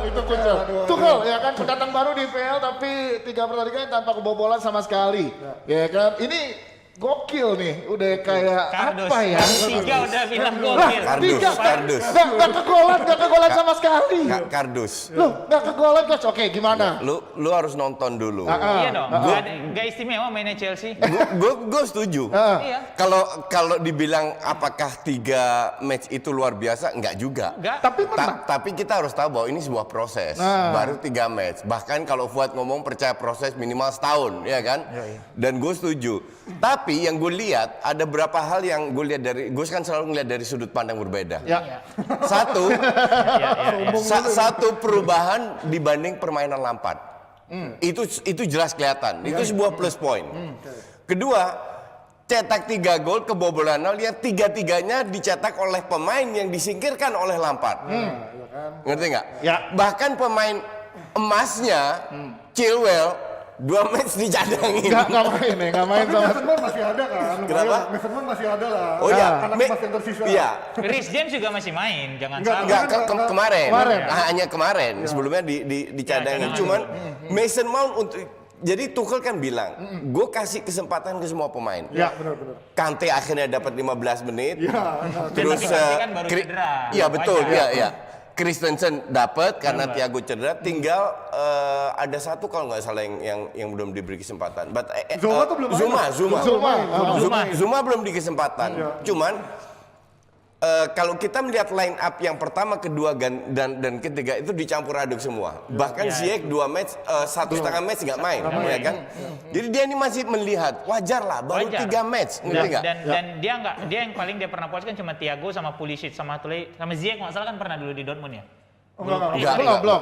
itu kuncul. Tuchel ya kan pendatang baru di PL tapi 3 pertandingan tanpa kebobolan sama sekali. Ya kan ini gokil nih, udah kayak Kardus. apa ya? Tiga udah bilang gokil. Kardus. Nggak kegolan sama sekali. Kardus. Loh, nggak kegolan guys. Oke, gimana? Lu harus nonton dulu. Iya dong. Gak istimewa mainnya Chelsea. Gue setuju. Iya. Kalau dibilang apakah 3 match itu luar biasa, enggak juga. Enggak. Tapi menang. Tapi kita harus tahu bahwa ini sebuah proses. Baru 3 match. Bahkan kalau Fuad ngomong percaya proses minimal setahun, ya kan? Dan gue setuju. Tapi yang gue lihat ada beberapa hal yang gue lihat gue kan selalu ngeliat dari sudut pandang berbeda. Ya. Satu perubahan dibanding permainan Lampard. Itu jelas kelihatan. Itu sebuah plus point. Kedua, cetak 3 gol kebobolan nol yang 3-3-nya dicetak oleh pemain yang disingkirkan oleh Lampard. Ngerti nggak? Ya. Bahkan pemain emasnya Chilwell 2 match dicadangin. Nggak main sama. Mason Mount masih ada kan? Kenapa? Mason Mount masih ada lah. Oh iya, Anak emas yang tersisa. Iya. Rhys James juga masih main, jangan Enggak, salah. Kemarin. Kemarin. Hanya kemarin. Sebelumnya dicadangin. Cuman Mason Mount untuk jadi Tuchel kan bilang, gue kasih kesempatan ke semua pemain. Iya, benar-benar. Kante akhirnya dapat 15 menit. Iya. Terus Tapi Kante kan baru cedera. Iya betul, Wajar. iya. Christensen dapat karena Thiago cedera. Tinggal ada satu kalau nggak salah yang belum diberi kesempatan. Zuma tuh belum main. Zuma belum di kesempatan. Cuman kalau kita melihat line up yang pertama, kedua dan ketiga itu dicampur aduk semua. Bahkan Ziyech 2 match, 1,5 match nggak main, ya kan? Jadi dia ini masih melihat wajar lah, baru 3 match, ngerti nggak? Dan dia yang paling dia pernah puas kan cuma Thiago sama Pulisic sama Ziyech nggak salah kan pernah dulu di Dortmund ya. Belum.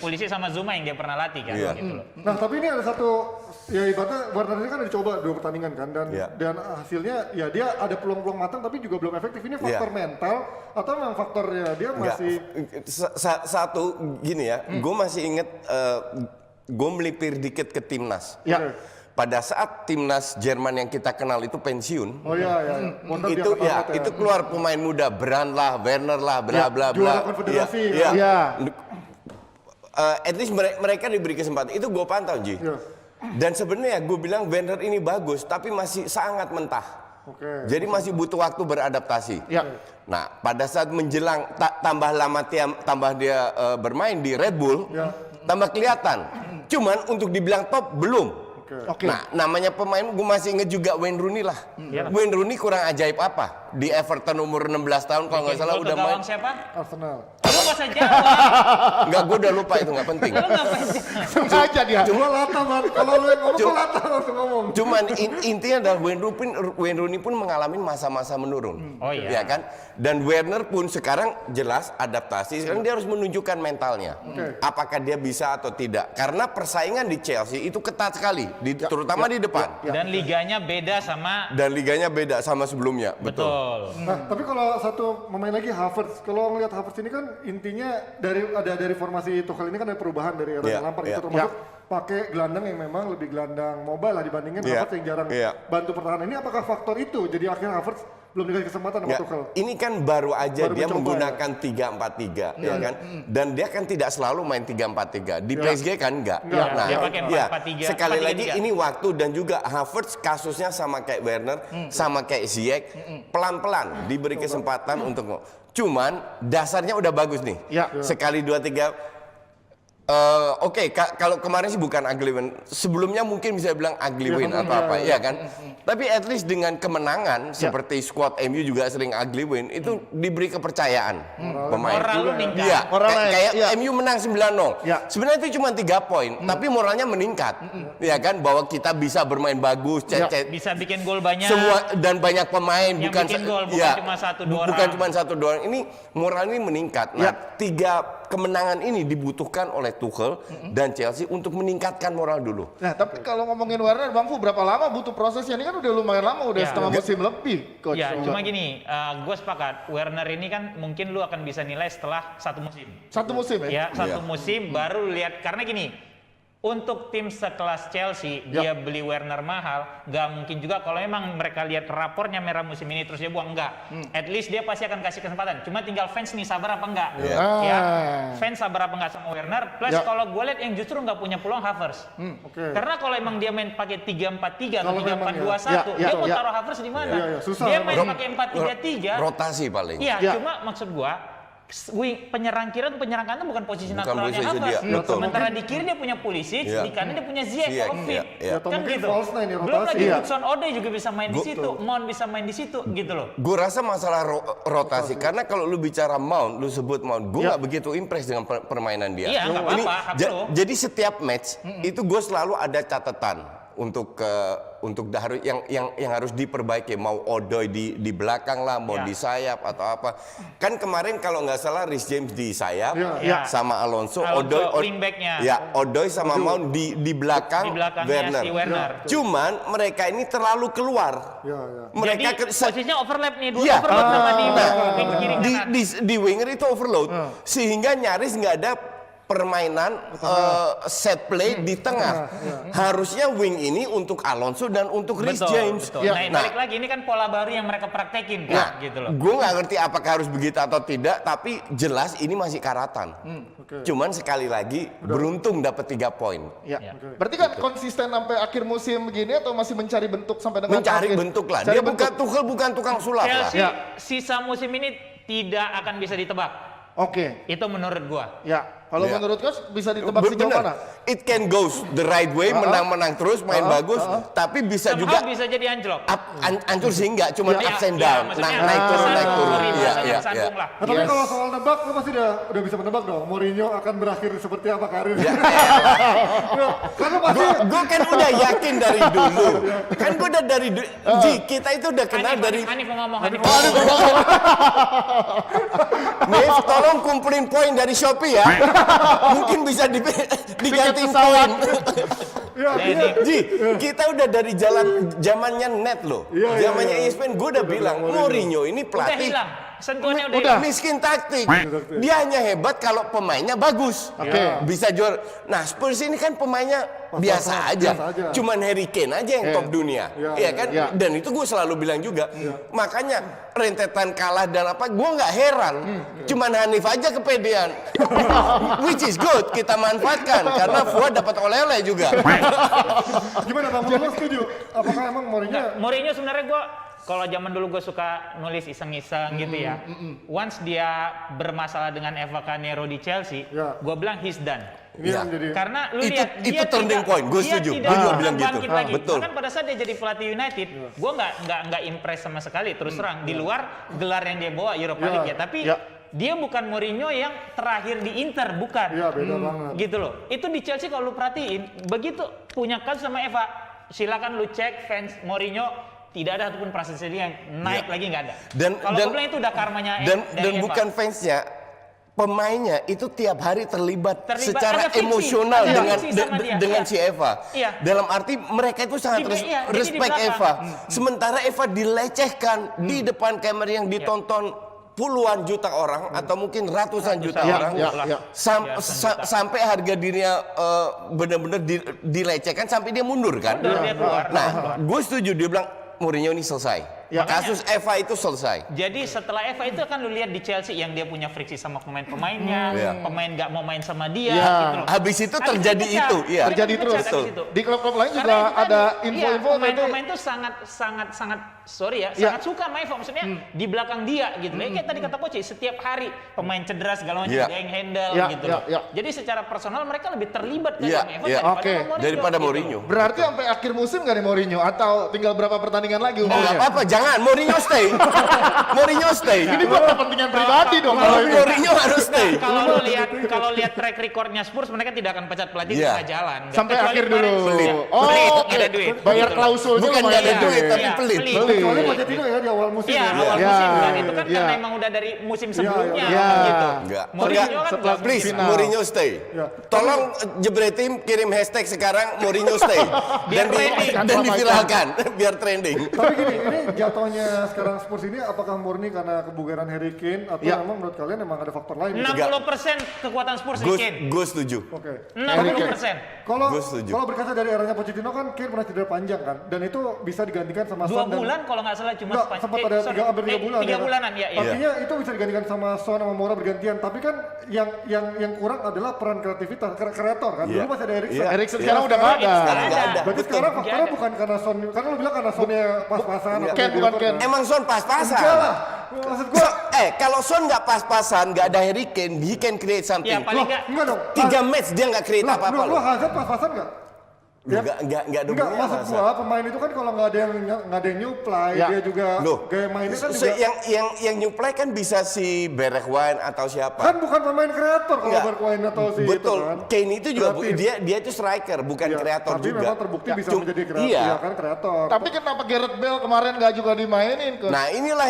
Pulisic sama Zuma yang dia pernah latih kan. Iya. Gitu loh. Nah, tapi ini ada satu ya ibaratnya Werner ini kan udah dicoba 2 pertandingan kan dan hasilnya ya dia ada peluang-peluang matang tapi juga belum efektif. Ini faktor mental atau memang faktornya dia masih satu gini ya, gue masih inget gue melipir dikit ke timnas. Ya. Pada saat timnas Jerman yang kita kenal itu pensiun, Oh iya. itu keluar pemain muda, Brand lah, Werner lah, bla bla bla. Juara konfederasi. At least mereka diberi kesempatan. Itu gue pantau, Ji. Iya. Dan sebenarnya gue bilang Werner ini bagus, tapi masih sangat mentah. Jadi masih butuh waktu beradaptasi. Ya. Nah, pada saat menjelang tambah dia bermain di Red Bull, tambah kelihatan. Cuman untuk dibilang top belum. Oke. Nah, namanya pemain gue masih inget juga Wayne Rooney lah. Wayne Rooney kurang ajaib apa? Di Everton umur 16 tahun kalau nggak salah Gol ke udah main. gawang siapa? Arsenal. Lu nggak usah jawab. Enggak, gue udah lupa itu nggak penting. Lu nggak penting. Sengaja dia. Cuma lata banget. Kalau lu yang ngomong kok lata langsung ngomong. Cuman intinya adalah Wayne Rooney pun mengalami masa-masa menurun. Oh iya. Ya kan? Dan Werner pun sekarang jelas adaptasi. Sekarang dia harus menunjukkan mentalnya. Apakah dia bisa atau tidak? Karena persaingan di Chelsea itu ketat sekali, terutama di depan. Dan liganya beda sama Dan liganya beda sama sebelumnya. Betul. Nah, tapi kalau satu pemain lagi Havertz. Kalau ngelihat Havertz ini kan intinya dari formasi Tuchel ini kan ada perubahan dari era Lampard itu termasuk pakai gelandang yang memang lebih gelandang mobile lah dibandingin Havertz yang jarang bantu pertahanan. Ini apakah faktor itu? Jadi akhirnya Havertz belum dikasih kesempatan sama Tuchel. Ini kan baru aja dia mencoba, menggunakan 3-4-3 ya kan. Dan dia kan tidak selalu main 3-4-3. Di PSG kan enggak. Nah, Dia pakai 4-4-3. sekali 4-3-3. lagi ini waktu dan juga Havertz kasusnya sama kayak Werner, sama kayak Ziyech, pelan-pelan diberi kesempatan untuk cuman dasarnya udah bagus nih. Sekali 2-3 Oke, kalau kemarin sih bukan ugly win. Sebelumnya mungkin bisa bilang ugly win atau apa, ya kan? Tapi at least dengan kemenangan seperti squad MU juga sering ugly win, itu diberi kepercayaan pemain. Moral lu meningkat. Iya, Moralnya, kayak iya. MU menang 9-0. Ya. Sebenarnya itu cuma 3 poin, tapi moralnya meningkat. Ya kan, bahwa kita bisa bermain bagus, Bisa bikin gol banyak. semua dan banyak pemain Yang bukan bikin gol, bukan cuma 1-2 orang. Bukan cuma 1-2 orang. Ini moral ini meningkat. Nah, 3 kemenangan ini dibutuhkan oleh Tuchel dan Chelsea untuk meningkatkan moral dulu. Nah, tapi kalau ngomongin Werner, Bang Fu, berapa lama butuh prosesnya? Ini kan udah lumayan lama, udah setengah musim lebih, Coach. Ya, cuma gini, gue sepakat. Werner ini kan mungkin lu akan bisa nilai setelah 1 musim. 1 musim ya? Ya, 1 musim baru lihat. Karena gini, Untuk tim sekelas Chelsea, dia beli Werner mahal, nggak mungkin juga kalau memang mereka lihat rapornya merah musim ini terus dia buang, enggak. At least dia pasti akan kasih kesempatan. Cuma tinggal fans nih sabar apa enggak. Ya, fans sabar apa enggak sama Werner. Plus kalau gue lihat yang justru nggak punya peluang Havertz. Karena kalau emang dia main pakai 3-4-3 atau 3-4-2-1, dia mau taruh Havertz di mana? Dia main pakai 4-3-3. Rotasi paling. Iya, cuma maksud gua penyerang kiri atau penyerang kanan bukan posisi naturalnya Havertz. Sementara di kiri dia punya Pulisic, di kanan dia punya Ziyech kalau fit. Kan gitu. Belum lagi Hudson Odoi juga bisa main di situ, Mount bisa main di situ gitu loh. Gue rasa masalah rotasi karena kalau lu bicara Mount, lu sebut Mount, gue nggak begitu impress dengan permainan dia. Iya, nggak apa-apa, hak lo. Jadi setiap match itu gue selalu ada catatan untuk yang harus diperbaiki, mau Odoi di belakang lah, mau di sayap atau apa. Kan kemarin kalau nggak salah Reece James di sayap sama Alonso Odoi wingbacknya. Odoi sama Mount di belakang Werner. Si Werner. Cuman mereka ini terlalu keluar. Mereka jadi posisinya overlap nih, dua Iya. overload sama di wing kiri kanan. di winger itu overload sehingga nyaris nggak ada permainan set play di tengah. Harusnya wing ini untuk Alonso dan untuk Reece James. Betul. Balik lagi ini kan pola baru yang mereka praktekin kan, gitu loh. Gue nggak ngerti apakah harus begitu atau tidak, tapi jelas ini masih karatan. Cuman sekali lagi beruntung dapat 3 poin. Berarti kan konsisten sampai akhir musim begini atau masih mencari bentuk sampai dengan Mencari bentuk lah. Dia bukan tukang sulap lah. Chelsea sisa musim ini tidak akan bisa ditebak. Itu menurut gua. Kalau menurut Coach bisa ditebak sejauh mana? It can goes the right way, menang-menang terus, main bagus, tapi bisa juga bisa jadi anjlok. Hancur sih enggak, cuma ups and down, naik turun. Tapi kalau soal nebak, lo pasti udah bisa menebak dong. Mourinho akan berakhir seperti apa karirnya? Gue kan udah yakin dari dulu. Kan gue udah dari kita itu udah kenal dari. Hanif mau ngomong. Nih, tolong kumpulin poin dari Shopee ya. Mungkin bisa diganti poin. Ji, kita udah dari zamannya net loh. Zamannya ESPN gue udah bilang Mourinho ini pelatih. Udah hilang. Sentuhnya udah miskin taktik. Dia hanya hebat kalau pemainnya bagus. Bisa juara. Nah, Spurs ini kan pemainnya biasa aja. Cuman Harry Kane aja yang top dunia. Iya kan? Dan itu gue selalu bilang juga. Makanya rentetan kalah dan apa, gue nggak heran. Cuman Hanif aja kepedean. Which is good, kita manfaatkan. Karena Fuad dapat oleh-oleh juga. Gimana Bang, lo setuju? Apakah emang Mourinho sebenarnya gue kalau zaman dulu gue suka nulis iseng-iseng gitu ya. Once dia bermasalah dengan Eva Canero di Chelsea, gue bilang he's done. Karena lu lihat itu turning point, gue setuju. Gue juga bilang gitu. Betul. Bahkan pada saat dia jadi pelatih United, gue nggak impress sama sekali. Terus terang di luar gelar yang dia bawa Europa League ya, tapi dia bukan Mourinho yang terakhir di Inter, bukan. Beda banget. Gitu loh. Itu di Chelsea kalau lu perhatiin, begitu punya kasus sama Eva, silakan lu cek fans Mourinho. Tidak ada satupun prasasti dia yang naik lagi, nggak ada. Kalau gue bilang itu udah karmanya dan bukan fansnya, pemainnya itu tiap hari terlibat secara friksi, emosional dengan si Eva. Dalam arti mereka itu sangat respect Eva. Sementara Eva dilecehkan di depan kamera yang ditonton puluhan juta orang atau mungkin ratusan juta orang. Sampai harga dirinya benar-benar dilecehkan sampai dia mundur kan. Nah, gue setuju dia bilang Mourinho ini selesai. Kasus Eva itu selesai. Jadi setelah Eva itu kan lu lihat di Chelsea yang dia punya friksi sama pemain-pemainnya, pemain nggak mau main sama dia. Gitu loh. Habis itu terjadi itu, terjadi terus. Di klub-klub lain juga ada info-info pemain-pemain itu sangat sorry ya, sangat suka sama Eva. Maksudnya di belakang dia gitu. Kayak tadi kata Poci, setiap hari pemain cedera segala macam dia yang handle gitu loh. Jadi secara personal mereka lebih terlibat dengan Eva daripada Mourinho. Berarti sampai akhir musim nggak nih Mourinho atau tinggal berapa pertandingan lagi umurnya? Nggak apa-apa, jangan. Mourinho stay. Mourinho stay. Ini buat kepentingan pribadi dong. Mourinho harus stay. Kalau lihat track recordnya Spurs, mereka tidak akan pecat pelatih di tengah jalan. Sampai akhir dulu. Ada duit. Bayar klausul bukan nggak ada duit, tapi pelit. Soalnya Pochettino ya di awal musim. Awal musim kan itu kan karena emang udah dari musim sebelumnya gitu. Mourinho kan please, Mourinho stay. Tolong jebretim kirim hashtag sekarang Mourinho stay dan diviralkan biar trending. Tapi gini, ini jatuhnya sekarang Spurs ini apakah murni karena kebugaran Harry Kane atau memang menurut kalian emang ada faktor lain? 60% kekuatan Spurs di Kane. Gue setuju. Oke. 60%. Kalau berkaca dari eranya Pochettino kan Kane pernah cedera panjang kan, dan itu bisa digantikan sama 2 Son dan bulan kalau nggak salah cuma Enggak, sempat ada hampir 3 bulan. 3 bulanan ya. Artinya itu bisa digantikan sama Son sama Moura bergantian, tapi kan yang kurang adalah peran kreativitas kreator kan. Dulu masih ada Eriksen. Eriksen sekarang udah nggak ada. Sekarang nggak ada. Berarti sekarang faktornya bukan karena Son, karena lu bilang karena Sonnya pas-pasan atau Ken, bukan Ken. Emang Son pas-pasan. Enggak lah. Maksud gua Kalau Son nggak pas-pasan, nggak ada Harry Kane, he can create something. Ya paling nggak. enggak dong. 3 match dia nggak create apa-apa Lu loh. Hazard pas-pasan enggak? Enggak Enggak, dong. maksud gua pemain itu kan kalau nggak ada yang nyuplai, dia juga gaya mainnya kan juga yang nyuplai kan bisa si Bergwijn atau siapa. kan bukan pemain kreator kalau Enggak. Bergwijn atau si Betul. itu kan. Kane itu juga Kreatif. dia itu striker, bukan Iya, kreator tapi juga. memang terbukti bisa menjadi kreator, Iya. ya kan kreator. Tapi kenapa Gareth Bale kemarin nggak juga dimainin ke? Nah inilah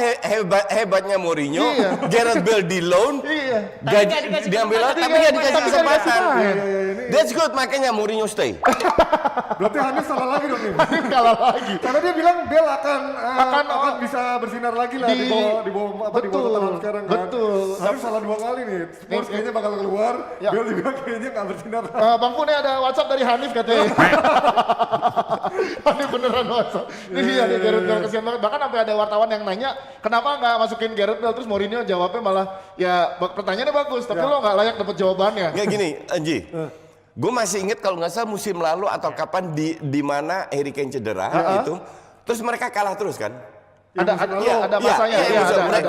hebatnya Mourinho. Iya. Gareth Bale di loan, Iya. Tapi nggak dikasih diambil kesempatan. tapi nggak dikasih Tapi nggak dikasih kesempatan. main. Ini That's good, makanya Mourinho stay. berarti Hanif salah lagi dong nih. Kalah lagi. Karena dia bilang Bale akan bisa bersinar lagi lah di bawah tatanan sekarang kan. Betul. Hanif salah 2 kali nih. Spurs kayaknya bakal keluar, Bale juga kayaknya nggak bersinar. Bang Fu, ini ada WhatsApp dari Hanif katanya. Hanif beneran WhatsApp. Ini dia nih Gareth Bale, kesian banget. Bahkan sampai ada wartawan yang nanya, kenapa nggak masukin Gareth Bale? Terus Mourinho jawabnya malah, ya pertanyaannya bagus, tapi lo nggak layak dapat jawabannya. Nggak gini, Anji. Gue masih inget kalau nggak salah musim lalu atau kapan di mana Harry Kane cedera itu, terus mereka kalah terus kan? Ada masanya. Iya,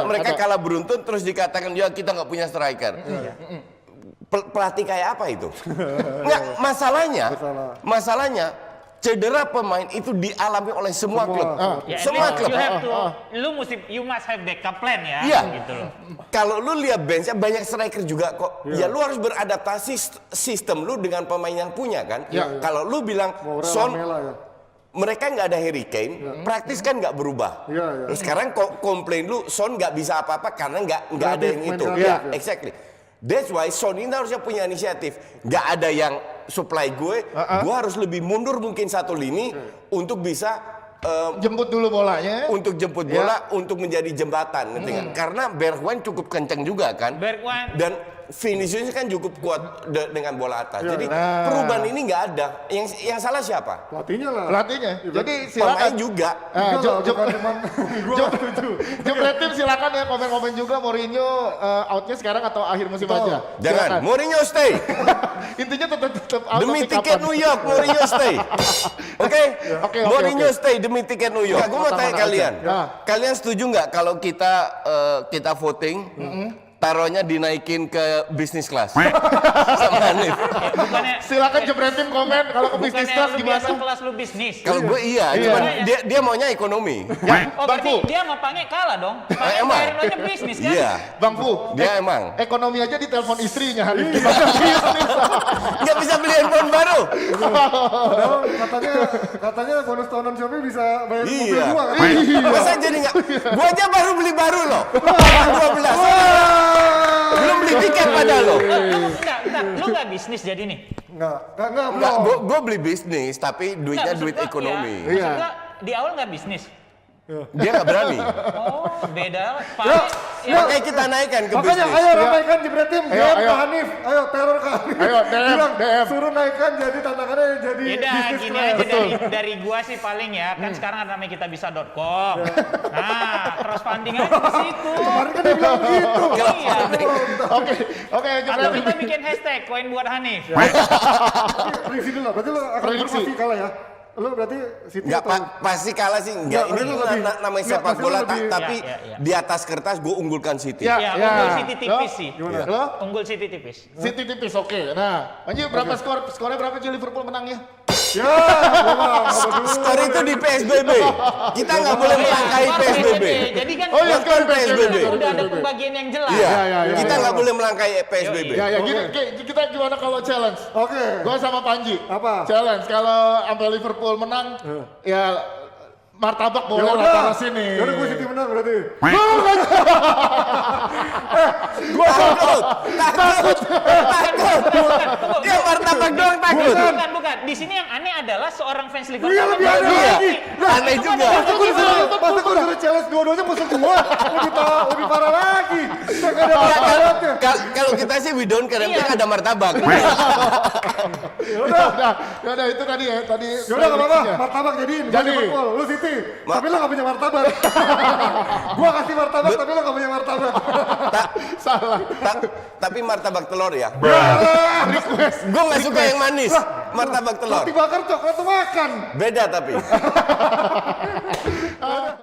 mereka ada. kalah beruntun terus dikatakan ya kita nggak punya striker. Pelatih kayak apa itu? Nggak, masalahnya cedera pemain itu dialami oleh semua klub. Ya, Semua klub. You must have backup plan ya. Iya. Gitu loh. Kalau lu lihat benchnya banyak striker juga kok. Ya lu harus beradaptasi sistem lu dengan pemain yang punya kan. Kalau lu bilang Moura, Son, Lamela, ya. mereka nggak ada Harry Kane, praktis kan nggak berubah. Iya. Terus sekarang komplain lu Son nggak bisa apa-apa karena nggak ada yang main itu. kreatif, ya. Exactly. That's why Son ini harusnya punya inisiatif. Nggak ada yang supply gue harus lebih mundur mungkin 1 lini untuk bisa Jemput dulu bolanya. untuk jemput bola, untuk menjadi jembatan, ngerti nggak? Karena Bergwijn cukup kencang juga kan, Bergwijn. dan Vinicius kan cukup kuat dengan bola atas. Jadi perubahan ini nggak ada. Yang salah siapa? Pelatihnya lah. Pelatihnya. Jadi Pemain silakan. juga. Jepret tim silakan ya komen-komen juga Mourinho outnya sekarang atau akhir musim aja. Jangan, Silakan. Mourinho stay. Intinya tetap out. Demi tapi tiket kapan? New York, Mourinho stay. Oke? Oke. Mourinho stay demi tiket New York. Gue mau tanya Mana kalian, aja. kalian setuju nggak kalau kita voting, taruhnya dinaikin ke bisnis kelas? Sama Hanif. Bukannya Silakan Jepret tim komen kalau ke bisnis bukannya kelas lu gimana. biasa kelas lu bisnis. Kalau gue iya, cuman dia maunya ekonomi. Oh berarti dia sama Pange kalah dong. Pange emang? bayarin lo aja bisnis kan? Iya, Bang Fu, dia emang. ekonomi aja ditelepon istrinya hari ini. Gimana bisnis? Nggak bisa beli handphone baru. Padahal katanya bonus tahunan Shopee bisa bayar mobil Iya. gua kan? Masa jadi nggak? Gua aja baru beli baru loh. 12. Belum beli tiket padahal loh. Lu nggak bisnis jadi nih? Enggak, Enggak, belum. gue beli bisnis tapi duitnya Nggak, duit maksud gua, ekonomi. Ya, maksud gua, di awal nggak bisnis. Dia nggak berani. Oh beda. Pange, Makanya kita naikkan ke Makanya bisnis. ayo ramaikan Jepret tim, Ayo, DM ayo. ke Hanif, ayo teror ke Hanif. Ayo, DM. Suruh naikkan jadi tantangannya jadi Yaudah bisnis gini kelas. aja dari gua sih paling ya kan sekarang ada namanya kitabisa.com. Nah crowdfunding aja di situ. Kemarin kan dia bilang gitu. Iya. Oke, Atau Jepret kita tim. bikin hashtag koin buat Hanif. Prediksi dulu lah, berarti lo akan Prediksi. pasti kalah ya? Lo berarti City Nggak, atau... pasti kalah sih. Nggak, Nggak, ini lu lebih- namanya nggak, sepak pasti lu bola, lebih- tapi Ya. di atas kertas gue unggulkan City. Ya. Ya unggul City tipis Lo? sih. Gimana? Lo? Unggul City tipis. City tipis, oke. Nah, Anji berapa skornya berapa sih Liverpool menangnya? Ya, gua mah nggak peduli. Skor itu di PSBB. Kita nggak boleh melangkahi Skor PSBB. Jadi kan Oh iya, skor PSBB. udah ada pembagian yang jelas. Iya, Ya, kita nggak boleh melangkahi PSBB. Ya, gini, kita gimana kalau challenge? Oke. Gue sama Panji. Apa? Challenge kalau sampai Liverpool menang, ya martabak Ya boleh udah. lah taruh sini. Ya udah gue City menang berarti. Takut. Dia martabak doang takut. Bukan. di sini yang aneh adalah seorang fans Liverpool. Iya, lebih aneh Iya, lagi. aneh juga. Masa gue disuruh challenge dua-duanya musuh gua, lebih parah lagi. Saya nggak ada martabatnya. Kalau kita sih we don't care, yang penting ada martabak. Yaudah itu tadi ya, tadi. Yaudah nggak apa-apa, martabak jadiin. Gua Jadi. Liverpool, lu City. Tapi lu nggak punya martabak. Gua kasih martabak, tapi lu nggak punya martabak. Salah. Tapi martabak telur ya. Request. Gue nggak suka yang manis. Martabak telur. Roti bakar coklat tuh makan. Beda tapi.